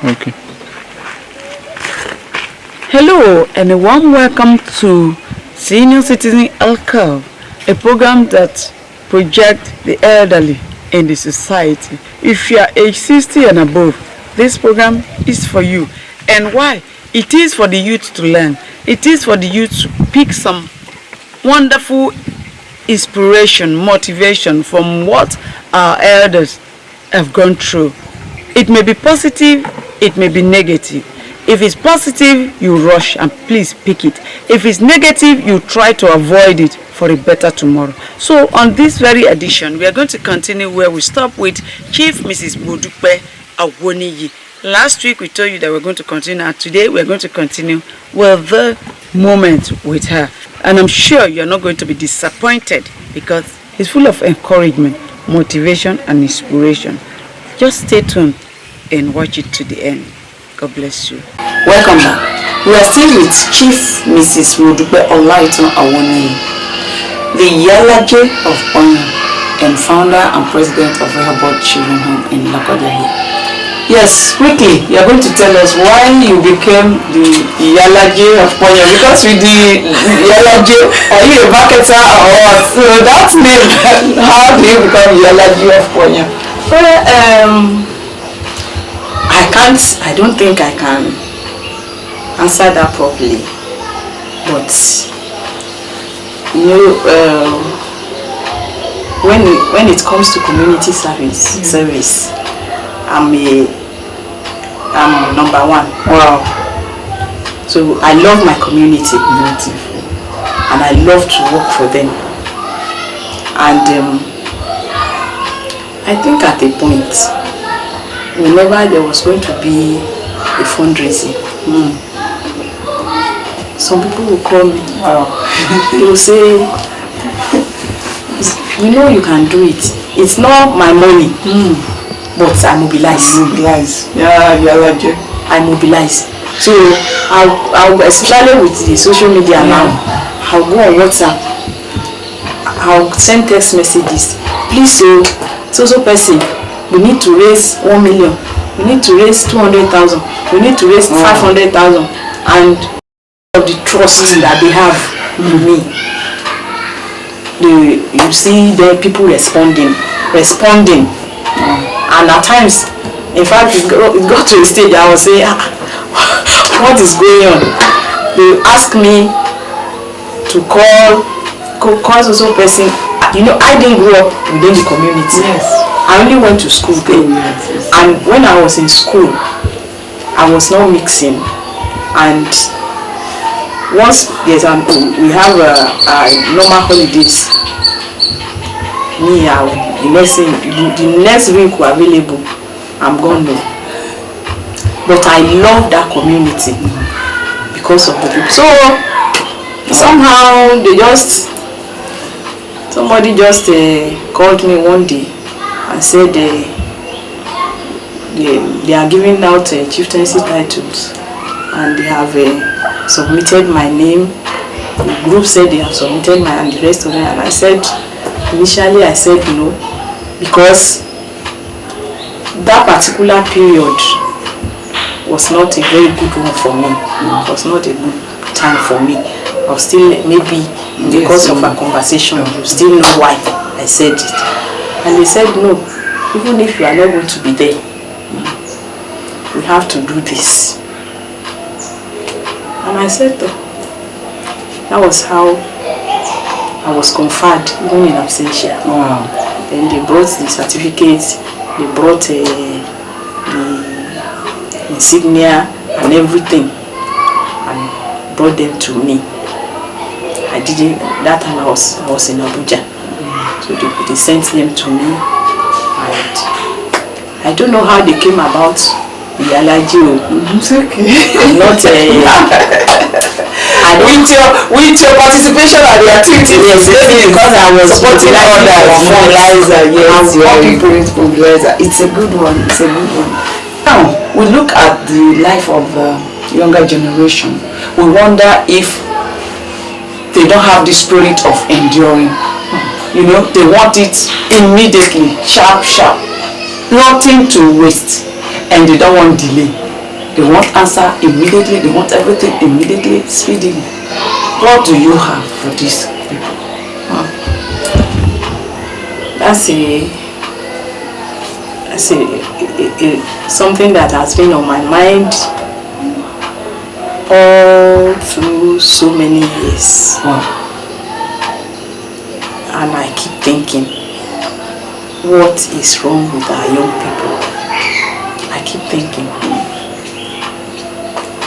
Okay. Hello and a warm welcome to Senior Citizen Alcove, a program that projects the elderly in the society. If you are age 60 and above, this program is for you. And why? It is for the youth to learn. It is for the youth to pick some wonderful inspiration, motivation from what our elders have gone through. It may be positive, it may be negative. If it's positive, you rush and please pick it. If it's negative, you try to avoid it for a better tomorrow. So on this very edition, we are going to continue where we stop with Chief Mrs. Modupe Awoniyi. Last week we told you that we're going to continue, and today we're going to continue with the moment with her. And I'm sure you're not going to be disappointed because it's full of encouragement, motivation, and inspiration. Just stay tuned and watch it to the end. God bless you. Welcome back. We are still with Chief Mrs. Modupe Awoniyi, the Yalaje of Honor and founder and president of Rehoboth Children's Home in Lokoja. Yes, quickly, you are going to tell us why you became the Yalaje of Ponya. Because with the Yalaje, are you a marketer or what? So that's name. How do you become Yalaje of Ponya? Well, I don't think I can answer that properly. But, you know, when it comes to community service, I'm number one. Wow. So I love my community. Beautiful. And I love to work for them. And I think at a point, whenever there was going to be a fundraising, some people will call me. Wow. They will say, we know you can do it. It's not my money. But I mobilize. Yeah, I mobilize. So I'll especially with the social media now, I'll go on WhatsApp. I'll send text messages. Please, so person, we need to raise 1 million. We need to raise 200,000. We need to raise 500,000. And of the trust that they have in me, you see the people responding. And at times, in fact, it got to a stage I was saying, what is going on? They ask me to call social person. You know, I didn't grow up within the community. Yes. I only went to school then. Yes. And when I was in school, I was not mixing. And once we have normal holidays, the next week we're available, I'm gone now. But I love that community because of the people. So somehow somebody just called me one day and said they are giving out chieftaincy titles and they have submitted my name. The group said they have submitted my and the rest of them, and I said, initially I said no, because that particular period was not a very good one for me. It was not a good time for me. I was still, maybe because of a conversation, you still know why I said it. And they said no, even if you are not going to be there, we have to do this. And I said that was how I was conferred, even in absentia. Wow. Then they brought the certificates, they brought the insignia and everything, and brought them to me. I didn't, that time I was in Abuja. So they sent them to me, and I don't know how they came about the allergy. It's okay. I'm not with your participation at the activity, yes, because I was supporting mobilizer, yes, it's a good one. Now we look at the life of younger generation. We wonder if they don't have the spirit of enduring. You know, they want it immediately, sharp, nothing to waste, and they don't want delay. They want answer immediately. They want everything immediately, speedily. What do you have for these people? That's something that has been on my mind all through so many years. Wow. And I keep thinking, what is wrong with our young people? I keep thinking,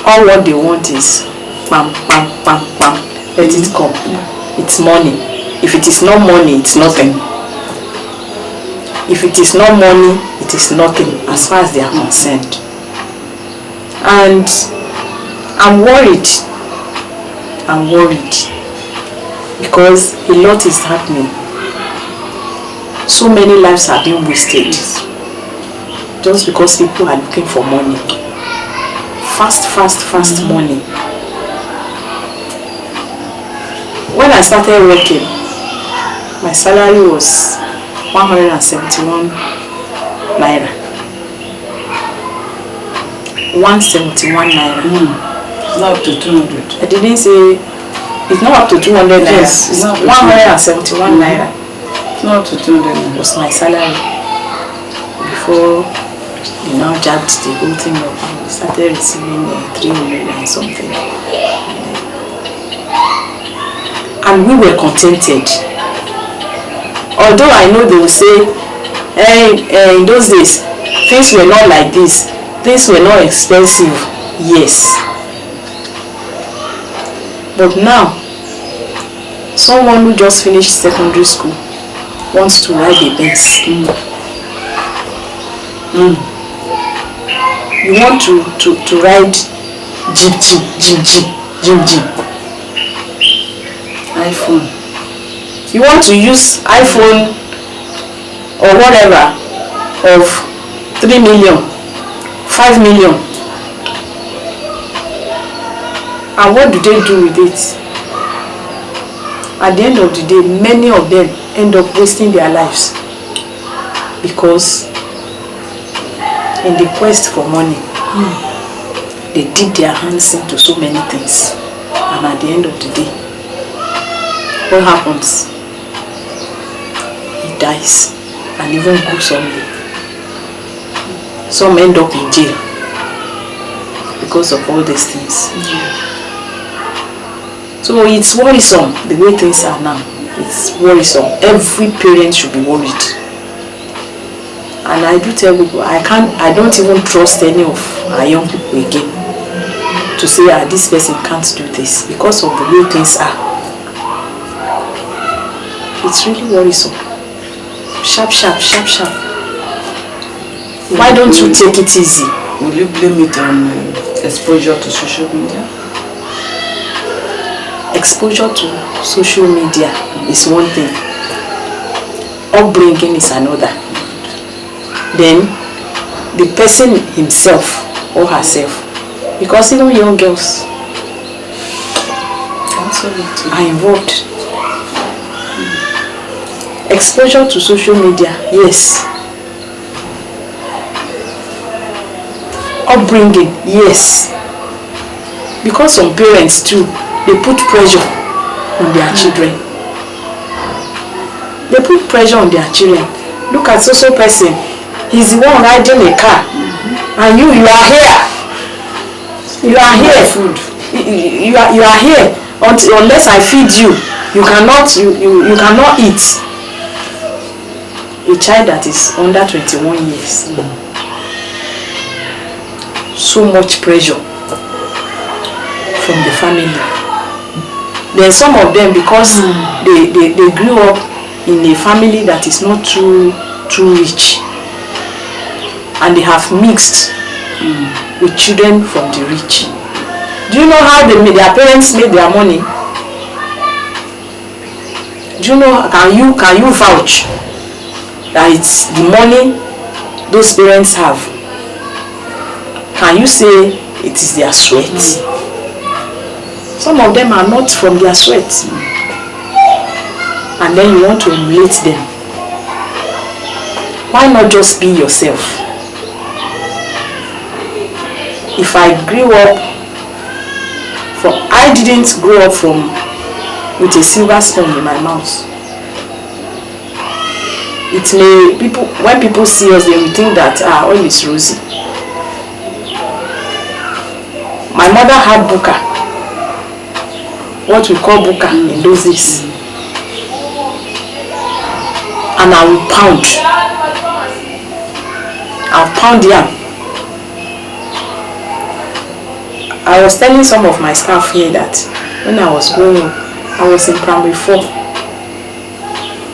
all what they want is bam, bam, bam, bam, let it come. It's money. If it is not money, it's nothing. If it is not money, it is nothing as far as they are concerned. And I'm worried because a lot is happening. So many lives are being wasted just because people are looking for money. Fast money. When I started working, my salary was 171 naira. 171 naira. It's not up to 200. I didn't say it's not up to 200 naira. Yes, it's 171 naira. It's not up to 200 naira. Was my salary before they now jacked the whole thing up and started receiving 300 and something. And we were contented. Although I know they will say, in those days, things were not like this. Things were not expensive. Yes. But now, someone who just finished secondary school wants to ride a Benz. You want to ride Jeep. iPhone. You want to use iPhone or whatever of 3 million, 5 million. And what do they do with it? At the end of the day, many of them end up wasting their lives because in the quest for money, they dip their hands into so many things. And at the end of the day, what happens? He dies and even goes hungry. Some end up in jail because of all these things. So it's worrisome the way things are now. It's worrisome. Every parent should be worried. And I do tell people, I don't even trust any of our young people again to say, this person can't do this because of the way things are. It's really worrisome. Sharp. Why don't you take it easy? Will you blame it on exposure to social media? Exposure to social media is one thing. Upbringing is another. Then the person himself or herself, because even young girls are involved. Exposure to social media, yes. Upbringing, yes. Because some parents too, they put pressure on their children. They put pressure on their children. Look at social person. He's the one riding a car. And you are here. You are here. Food. You are here. Unless I feed you, you cannot eat. A child that is under 21 years. So much pressure from the family. Then some of them, because they grew up in a family that is not too rich, and they have mixed with children from the rich. Do you know how their parents made their money? Do you know? Can you vouch that it's the money those parents have? Can you say it is their sweat? Some of them are not from their sweat. And then you want to emulate them. Why not just be yourself? if I grew up from, I didn't grow up from with a silver spoon in my mouth. It may, people, when people see us, they will think that all is rosy. My mother had buka, what we call buka in those days, and I will pound. I'll pound yam. I was telling some of my staff here that when I was growing up, I was in primary 4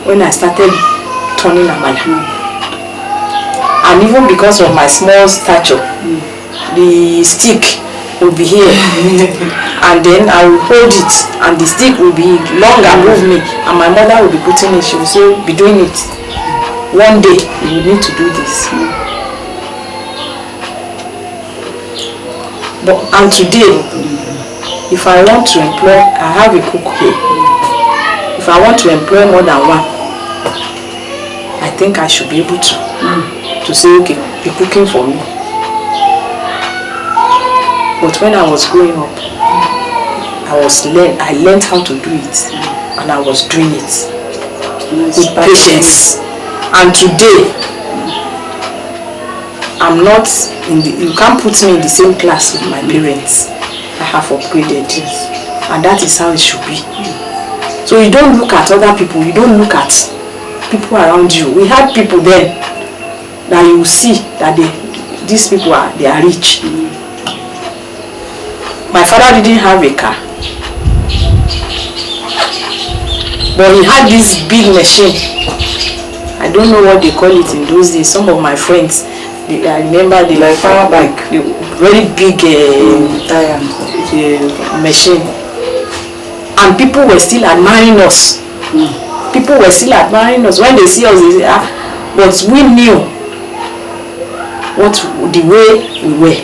when I started turning amala. And even because of my small stature, the stick will be here and then I will hold it and the stick will be long above me and my mother will be putting it, she will say, be doing it. One day you need to do this. But and today, if I want to employ, I have a cook here. If I want to employ more than one, I think I should be able to say, okay, be cooking for me. But when I was growing up, I learned how to do it, and I was doing it with patience. And today, I'm not in the, you can't put me in the same class with my parents. I have upgraded, and that is how it should be. So you don't look at other people, you don't look at people around you. We had people then that you see that these people they are rich. My father didn't have a car, but he had this big machine. I don't know what they call it in those days. Some of my friends, I remember the like power bike, the very big machine, and people were still admiring us. People were still admiring us. When they see us, they say, but we knew what the way we were.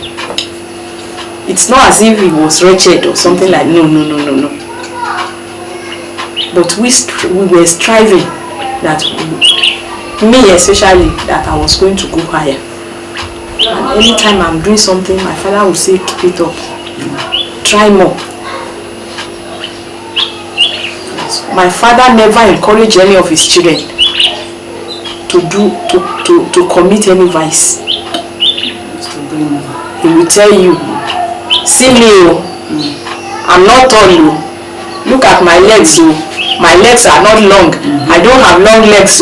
It's not as if it was wretched or something like no. But we were striving that, me especially, that I was going to go higher. And anytime I'm doing something, my father will say, keep it up, try more. My father never encouraged any of his children to commit any vice. He will tell you, see me, I'm not tall, look at my legs, my legs are not long, I don't have long legs,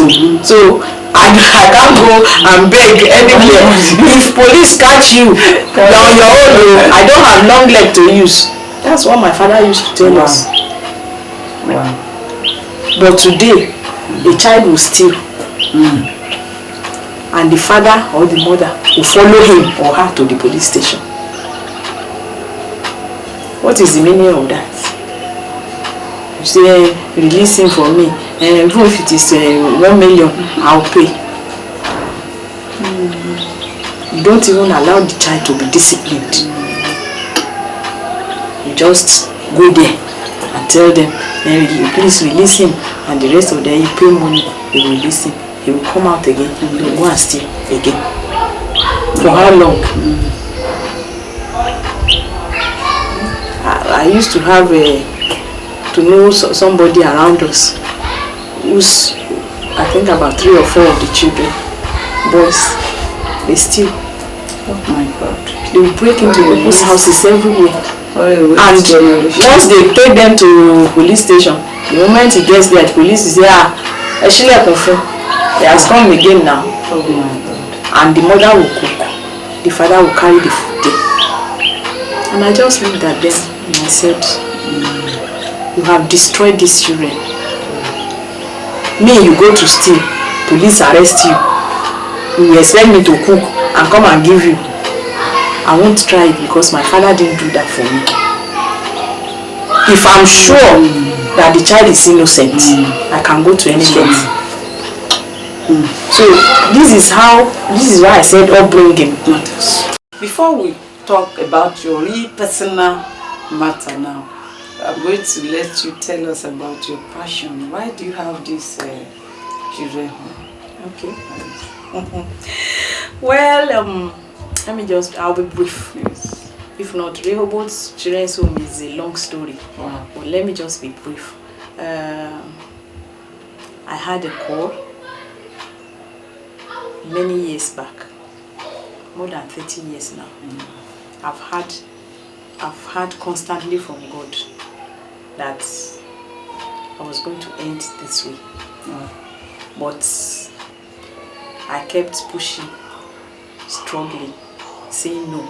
so I can't go and beg anywhere. If police catch you, you're on your own, I don't have long legs to use. That's what my father used to tell us. Wow. But today, a child will steal, and the father or the mother will follow him or her to the police station. What is the meaning of that? You say, release him for me, and even if it is 1 million, I'll pay. You don't even allow the child to be disciplined. You just go there and tell them, please release him, and the rest of them, you pay money, they will release him. He will come out again, he will go and steal again. For how long? I used to have to know somebody around us who's, I think about 3 or 4 of the children, boys, they steal. Oh my God. They will break into people's houses everywhere. And once they take them to police station, the moment he gets there, the police is there, actually I confirm, he has come again now. Oh my God. And the mother will cook, the father will carry the food there. And I just looked at them and I said, you have destroyed these children. Me, you go to steal, police arrest you, you expect me to cook and come and give you. I won't try it because my father didn't do that for me. If I'm sure that the child is innocent, I can go to any length. So this is why I said upbringing. Before we talk about your real personal matter now, I'm going to let you tell us about your passion. Why do you have this children home? Okay. Well, let me just, I'll be brief. Yes. If not, Rehoboth Children's Home is a long story. Wow. But let me just be brief. I had a call many years back, more than 30 years now. I've heard constantly from God that I was going to end this way. But I kept pushing, struggling, saying no.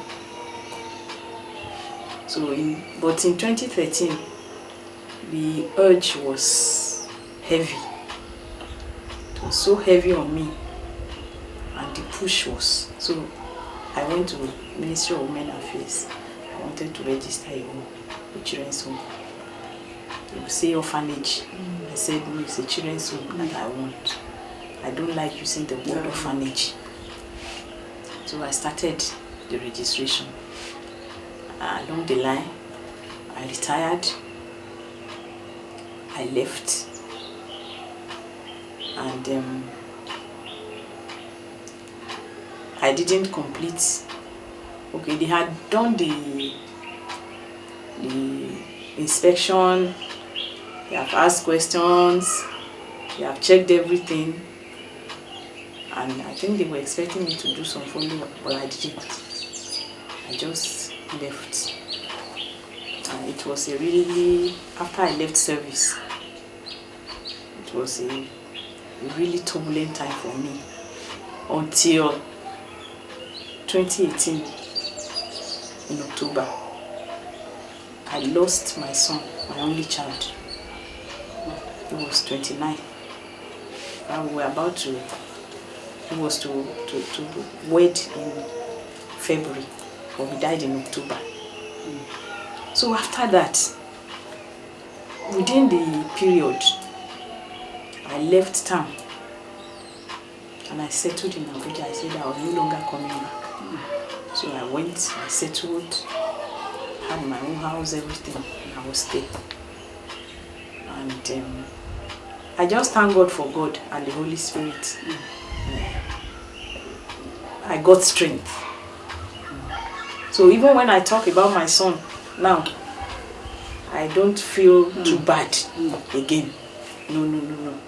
But in 2013, the urge was heavy. It was so heavy on me, and the push was. So I went to Ministry of Women Affairs. I wanted to register a home, a children's home. They would say orphanage. I said, no, it's a children's home that I want. I don't like using the word orphanage. So I started the registration. Along the line, I retired, I left, and I didn't complete. Okay, they had done the inspection, they have asked questions, they have checked everything, and I think they were expecting me to do some follow-up, but I didn't. I just left. And it was a really, after I left service, it was a really turbulent time for me until 2018 in October. I lost my son, my only child. He was 29. And we were about to, he was to wed in February, but he died in October. So after that, within the period, I left town and I settled in Abuja. I said I was no longer coming back. So I went, I settled, had my own house, everything, and I was there. And I just thank God for God and the Holy Spirit. I got strength. So even when I talk about my son now, I don't feel too bad again. No.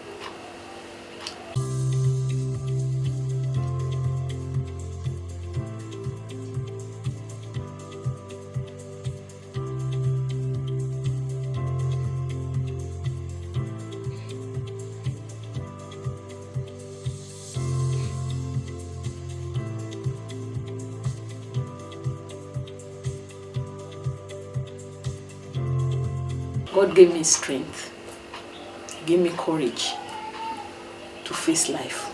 God gave me strength, gave me courage to face life.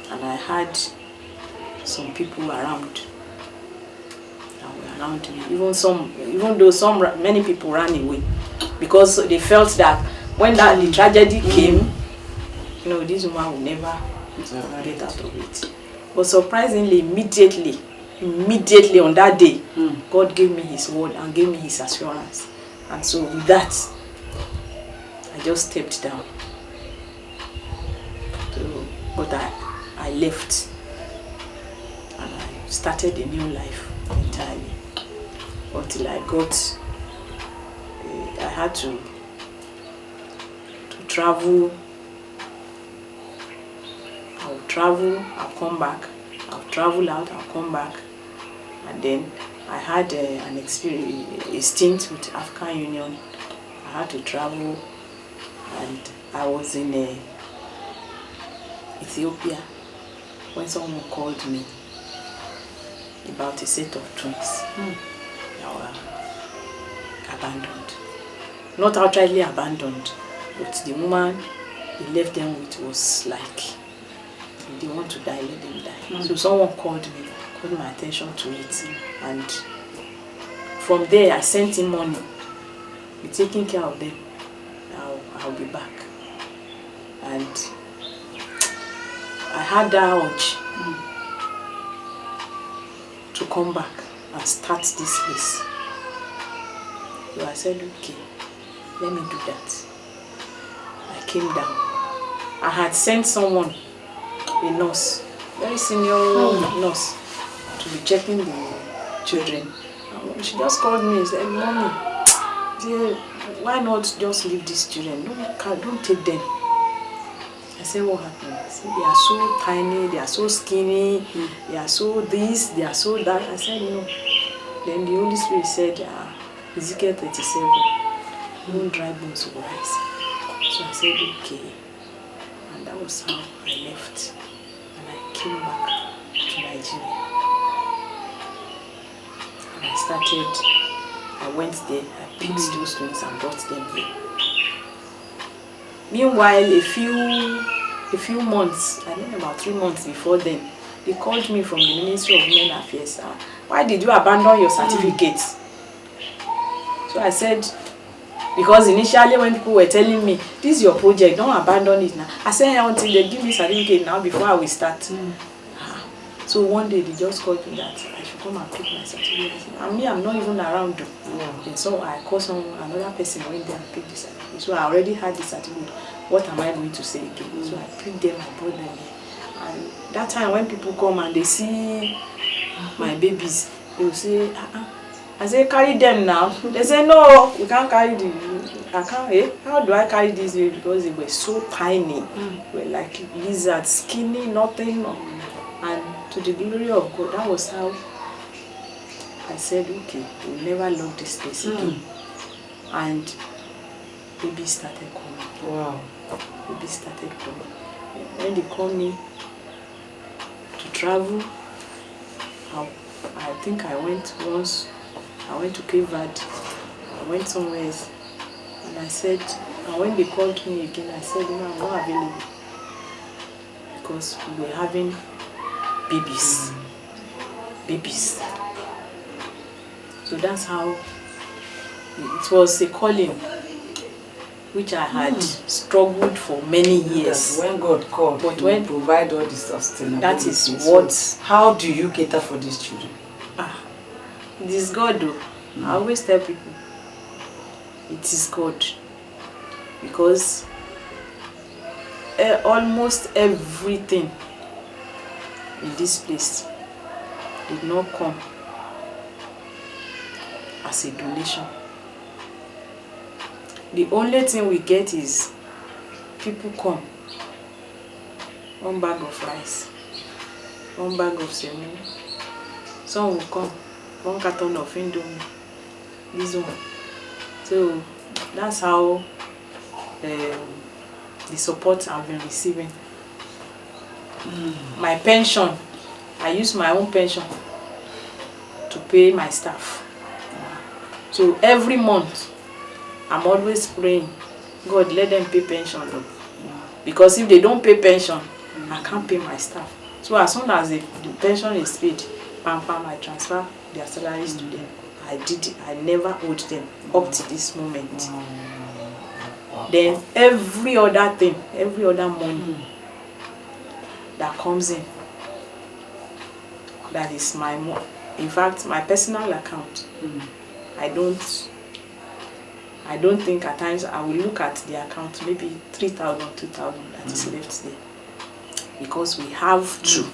And I had some people around that were around me. Even though many people ran away because they felt that when the tragedy came, this woman will never get out of it. But surprisingly, immediately on that day, God gave me His word and gave me His assurance. And so with that, I just stepped down. But I left and I started a new life entirely until I had to travel. I'll travel, I'll come back. I'll travel out, I'll come back. And then I had an experience, a stint with African Union. I had to travel, and I was in Ethiopia when someone called me about a set of twins that were abandoned. Not outrightly abandoned, but the woman he left them with was like, if they want to die, let them die. So someone called my attention to it, and from there I sent him money. Be taking care of them. I'll be back. And I had that urge to come back and start this place. So I said, okay, let me do that. I came down. I had sent someone, a nurse, very senior nurse, to be checking children. And she just called me and said, Mommy, why not just leave these children? Don't take them. I said, what happened? I said, they are so tiny, they are so skinny, they are so this, they are so that. I said, no. Then the Holy Spirit said, Ezekiel 37, no dry bones will rise. So I said, okay. And that was how I left. And I came back to Nigeria. And I went there, I picked those twins and brought them here. Meanwhile, a few months, I think about 3 months before then, they called me from the Ministry of Men Affairs. Why did you abandon your certificates? So I said, because initially when people were telling me, this is your project, don't abandon it now. I said, until they give me certificate now before I will start. So one day they just called me that I should come and pick my certificate. And me, I'm not even around. And so I called another person went there and picked the certificate. So I already had the certificate. What am I going to say again? So I picked them and brought them here. And that time when people come and they see my babies, they will say, I say, carry them now. They say, no, you can't carry them. I can't, how do I carry these babies? Because they were so tiny. They were like lizards, skinny, nothing. And to the glory of God, that was how I said, okay, we'll never love this place again. And baby started coming. Wow. Baby started coming. When they called me to travel, I think I went once. I went to Cape Verde. I went somewhere else. And I said, and when they called me again, I said, no, I'm not available. Because we were having babies. Babies. So that's how it was a calling which I had struggled for many years. When God called, but when provide all the sustainability. That is what. So how do you cater for these children? It is God though. I always tell people, it is God. Because almost everything in this place did not come as a donation. The only thing we get is people come, 1 bag of rice, 1 bag of semo. Some will come, 1 carton of Indomie, this one. So that's how the support I've been receiving. My pension, I use my own pension to pay my staff. So every month, I'm always praying, God, let them pay pension though. Because if they don't pay pension, I can't pay my staff. So as soon as the pension is paid, I transfer their salaries to them. I did it. I never owed them up to this moment. Then every other thing, every other money that comes in, that is my money. In fact, my personal account, I don't think at times I will look at the account, maybe 3,000, 2,000 that is left there. Because we have to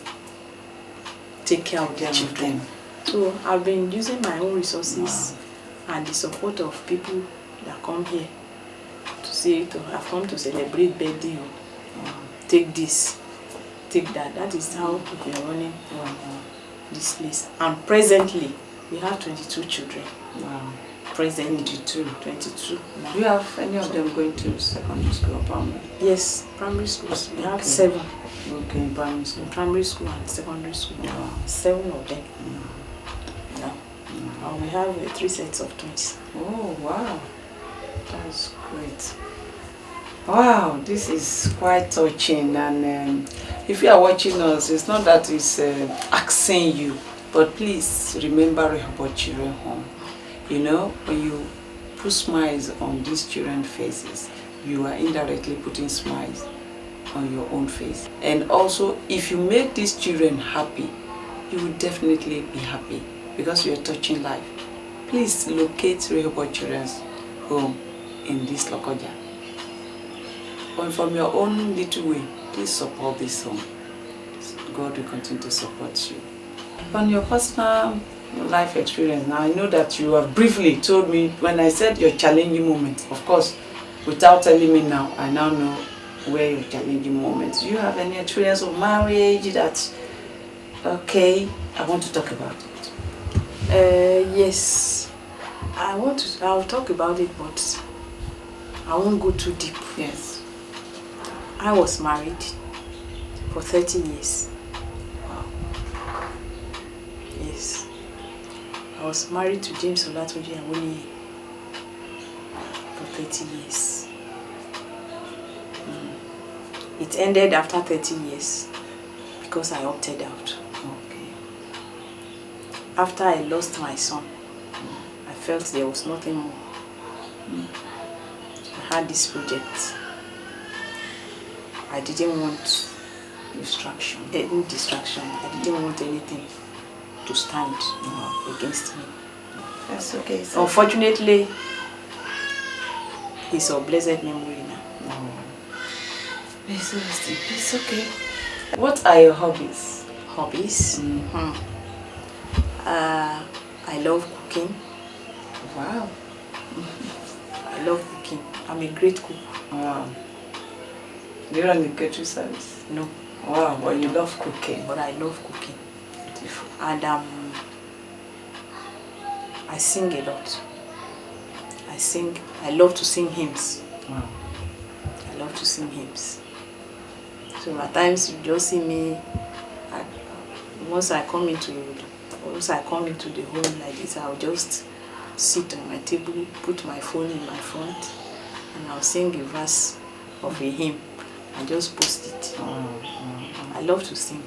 take care of their children. So I've been using my own resources and the support of people that come here to say, I've come to celebrate birthday, take this, take that. That is how we've been running this place. And presently, we have 22 children. Wow. Presently, 22. Now. Do you have any of them going to secondary school or primary? Yes, primary schools. We have 7. Okay, primary school. Primary school and secondary school. Wow. 7 of them. Now. And we have 3 sets of twins. Oh, wow. That's great. Wow, this is quite touching. And if you are watching us, it's not that it's asking you, but please remember Rehoboth Children Home. You know, when you put smiles on these children's faces, you are indirectly putting smiles on your own face. And also, if you make these children happy, you will definitely be happy because you are touching life. Please locate Rehoboth Children's Home in this Lokoja. And from your own little way, please support this home. God will continue to support you. On your personal life experience. Now I know that you have briefly told me when I said your challenging moment. Of course, without telling me now, I now know where your challenging moments. Do you have any experience of marriage that, okay, I want to talk about it? Yes, I'll talk about it, but I won't go too deep. Yes. I was married for 30 years. Wow. Yes. I was married to James Awoniyi for 30 years. It ended after 30 years because I opted out. Okay. After I lost my son, I felt there was nothing more. I had this project. I didn't want Distraction. any distraction. I didn't want anything to stand against me. That's okay. So Unfortunately, he's of blessed memory now. it's okay. What are your hobbies? Hobbies? I love cooking. Wow. I love cooking. I'm a great cook. Wow. Do you run the catering service? No, Wow, but you love cooking. but I love cooking. Beautiful. And I sing a lot. I love to sing hymns. Wow. I love to sing hymns. So at times you just see me, once I come into the home like this, I'll just sit on my table, put my phone in my front, and I'll sing a verse of a hymn and just post it. I love to sing.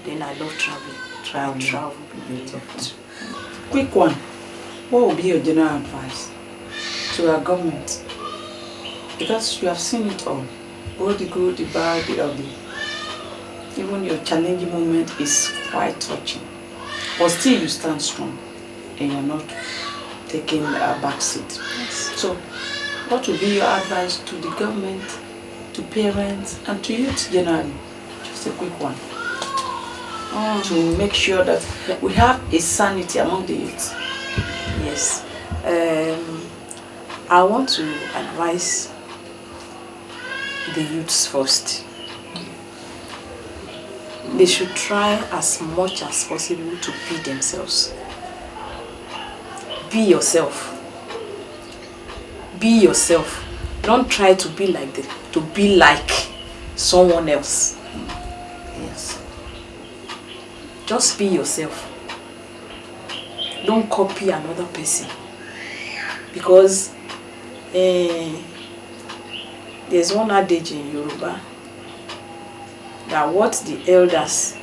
Then I love traveling. Travel. Beautiful. Quick one. What would be your general advice to our government? Because you have seen it all. Both the good, the bad, the ugly. Even your challenging moment is quite touching. But still you stand strong and you're not taking a back seat. Yes. So what would be your advice to the government, to parents and to youth generally? Just a quick one. To make sure that we have a sanity among the youth. Yes. I want to advise the youths first. They should try as much as possible to be themselves. Be yourself. Be yourself. Don't try to be like someone else. Yes. Just be yourself. Don't copy another person. Because there's one adage in Yoruba that what the elders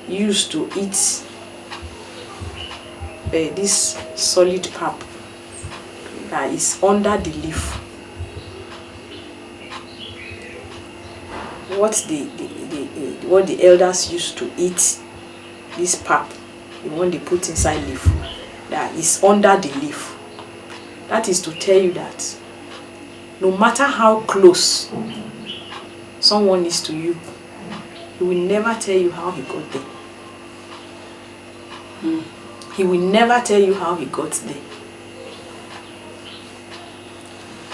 used to eat this solid pap that is under the leaf. What the elders used to eat this pap, the one they put inside leaf, that is under the leaf. That is to tell you that no matter how close someone is to you, he will never tell you how he got there. He will never tell you how he got there.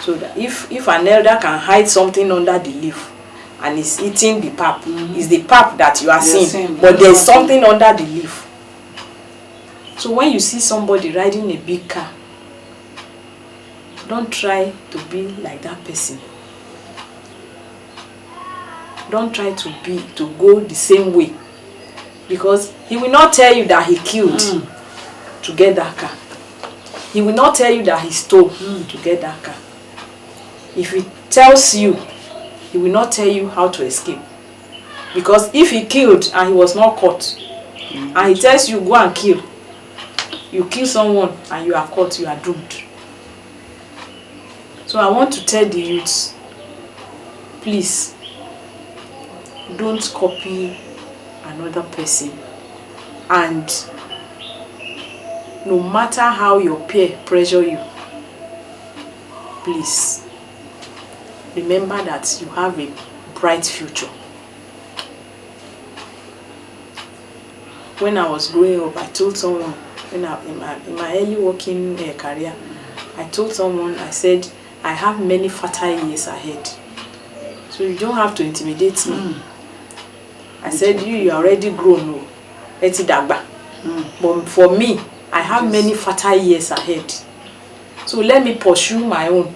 So that if an elder can hide something under the leaf and is eating the pap, it's the pap that you are seeing, but there's something under the leaf. So when you see somebody riding a big car, don't try to be like that person. Don't try to go the same way, because he will not tell you that he killed to get that car. He will not tell you that he stole to get that car. If he tells you, he will not tell you how to escape. Because if he killed and he was not caught, and he tells you go and kill, you kill someone and you are caught, you are doomed. So I want to tell the youths, please, don't copy another person. And no matter how your peer pressure you, please remember that you have a bright future. when I was growing up, I told someone, when in my early working career, I told someone, I said, I have many fertile years ahead. So you don't have to intimidate me. I said, you are already grown, eti dagba. But for me, I have many fertile years ahead. So let me pursue my own.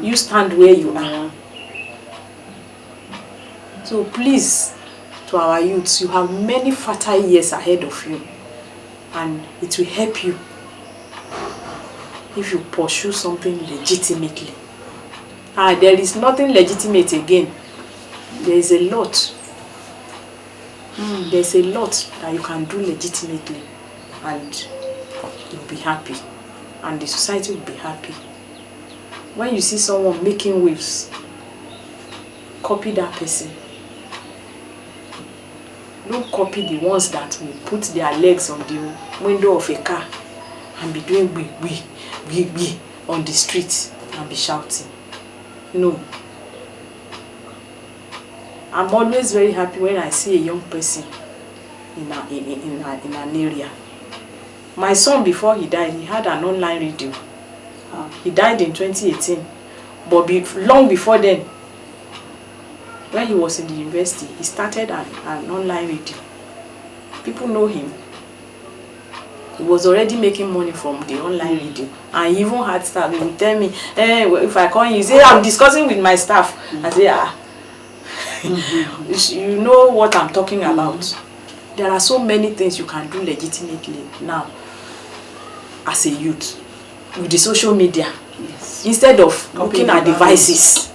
You stand where you are. So please, to our youths, you have many fertile years ahead of you, and it will help you if you pursue something legitimately. There is nothing legitimate again. There is a lot. There's a lot that you can do legitimately, and you'll be happy, and the society will be happy. When you see someone making waves, copy that person. Don't copy the ones that will put their legs on the window of a car and be doing gbi on the street and be shouting. No. I'm always very happy when I see a young person in an area. My son, before he died, he had an online radio. He died in 2018, but long before then, when he was in the university, he started an online radio. People know him. He was already making money from the online radio, and he even had staff. He would tell me, if I call him, he say, I'm discussing with my staff. I say, you know what I'm talking about. There are so many things you can do legitimately now as a youth with the social media. Yes. Instead of looking at devices,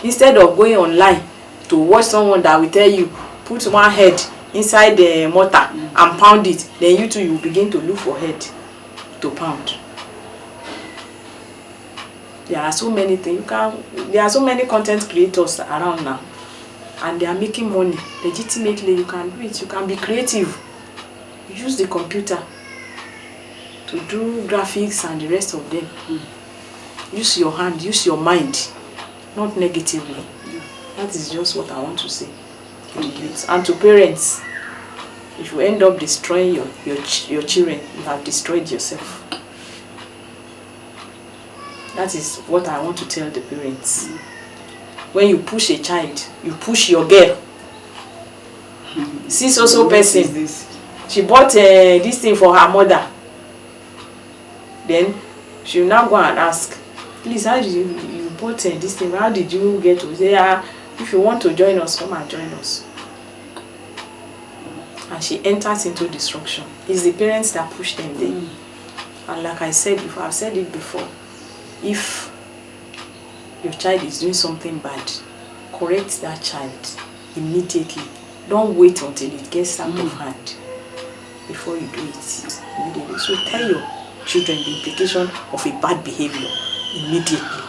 instead of going online to watch someone that will tell you, put one head inside the mortar and pound it, then you too, you begin to look for head to pound. There are so many things there are so many content creators around now, and they are making money legitimately. You can do it. You can be creative. Use the computer to do graphics and the rest of them. Use your hand, use your mind, not negatively. That is just what I want to say to the youth and to parents. If you end up destroying your children, you have destroyed yourself. That is what I want to tell the parents. When you push a child, you push your girl. See so person, she bought this thing for her mother. Then she will now go and ask, please, how did you bought this thing? How did you get to say, if you want to join us, come and join us. And she enters into destruction. It's the parents that push them there. And like I said before, I've said it before, if your child is doing something bad, correct that child immediately. Don't wait until it gets out of hand before you do it immediately. So tell your children the implication of a bad behavior immediately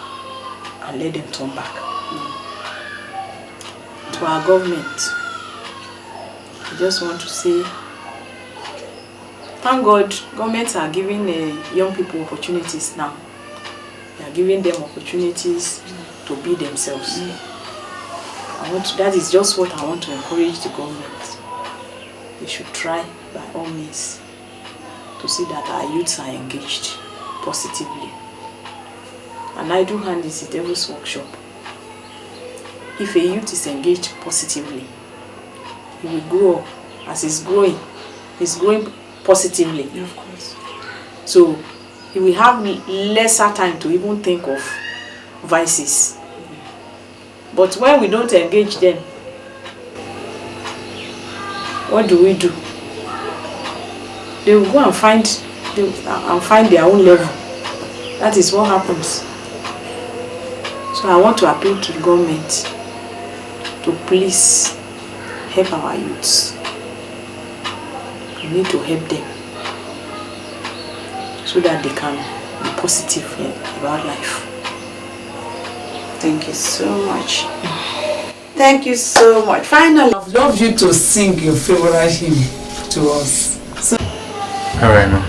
and let them turn back. To our government, I just want to say, thank God, governments are giving young people opportunities now. They are giving them opportunities to be themselves. That is just what I want to encourage the government. They should try by all means to see that our youths are engaged positively. An idle hand is the devil's workshop. If a youth is engaged positively, he will grow up. As he's growing positively. Yeah, of course. So he will have lesser time to even think of vices. But when we don't engage them, what do? They will go and find their own level. That is what happens. So I want to appeal to the government to please help our youths. We need to help them so that they can be positive about life. Thank you so much. Thank you so much. Finally, I'd love you to sing your favorite hymn to us. So, all right, ma'am.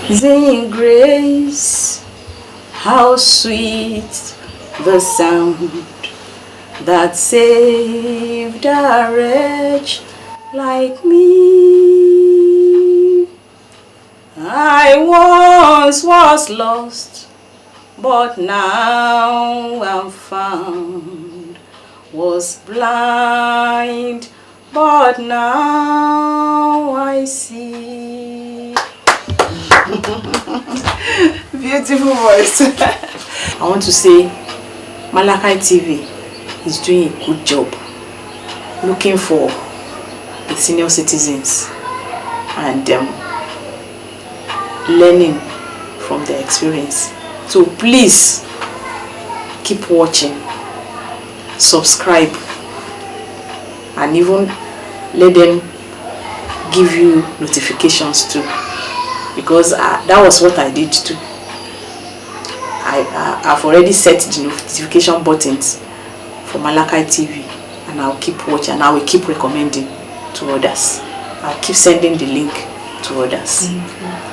Amazing grace, how sweet the sound that saved a wretch like me. I once was lost, but now I'm found. Was blind, but now I see. Beautiful voice. I want to say Malachi TV is doing a good job looking for the senior citizens and learning from their experience. So please keep watching, subscribe, and even let them give you notifications too, because that was what I did too. I've already set the notification buttons for Malachi TV, and I'll keep watching, and I will keep recommending to others. I'll keep sending the link to others.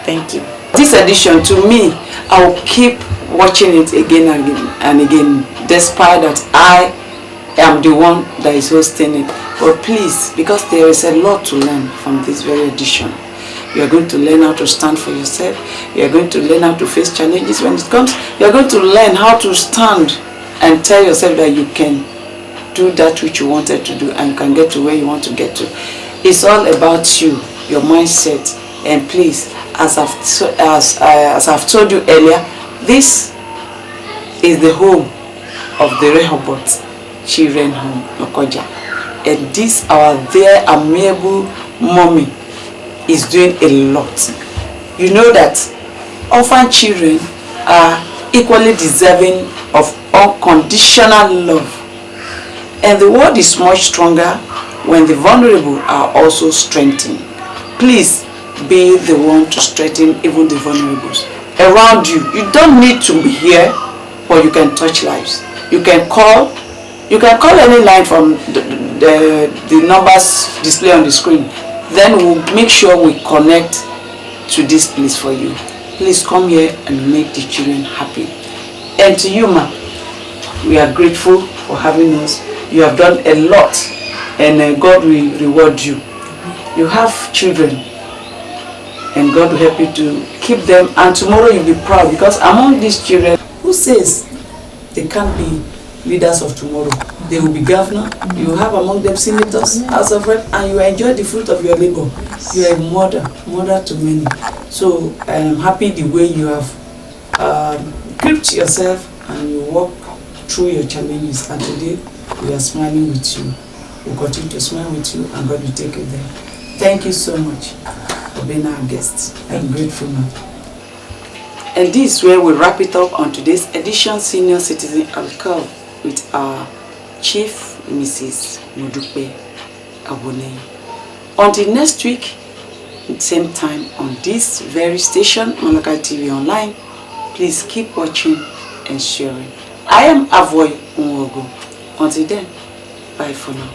Thank you. This edition, to me, I'll keep watching it again and again, despite that I am the one that is hosting it. But please, because there is a lot to learn from this very edition. You are going to learn how to stand for yourself. You are going to learn how to face challenges when it comes. You are going to learn how to stand and tell yourself that you can do that which you wanted to do and you can get to where you want to get to. It's all about you, your mindset. And please, as I've told you earlier, this is the home of the Rehoboth Children Home, Lokoja. And this our very amiable mommy is doing a lot. You know that orphan children are equally deserving of unconditional love. And the world is much stronger when the vulnerable are also strengthened. Please be the one to strengthen even the vulnerables around you. You don't need to be here, but you can touch lives. You can call any line from the numbers displayed on the screen. Then we'll make sure we connect to this place for you. Please come here and make the children happy. And to you, ma, we are grateful for having us. You have done a lot, and God will reward you. You have children, and God will help you to keep them, and tomorrow you'll be proud, because among these children, who says they can't be leaders of tomorrow? They will be governor. You will have among them senators, House of Rep, and you enjoy the fruit of your labor. You are a mother to many. So I am happy the way you have gripped yourself and you walk through your challenges, and today we are smiling with you. We'll continue to smile with you, and God will take you there. Thank you so much for being our guests. I'm grateful, ma'am. And this is where we wrap it up on today's edition Senior Citizen Alcove with our Chief Mrs. Modupe Awoniyi. Until next week, same time on this very station, Malachi TV Online, please keep watching and sharing. I am Awoniyi. Until then, bye for now.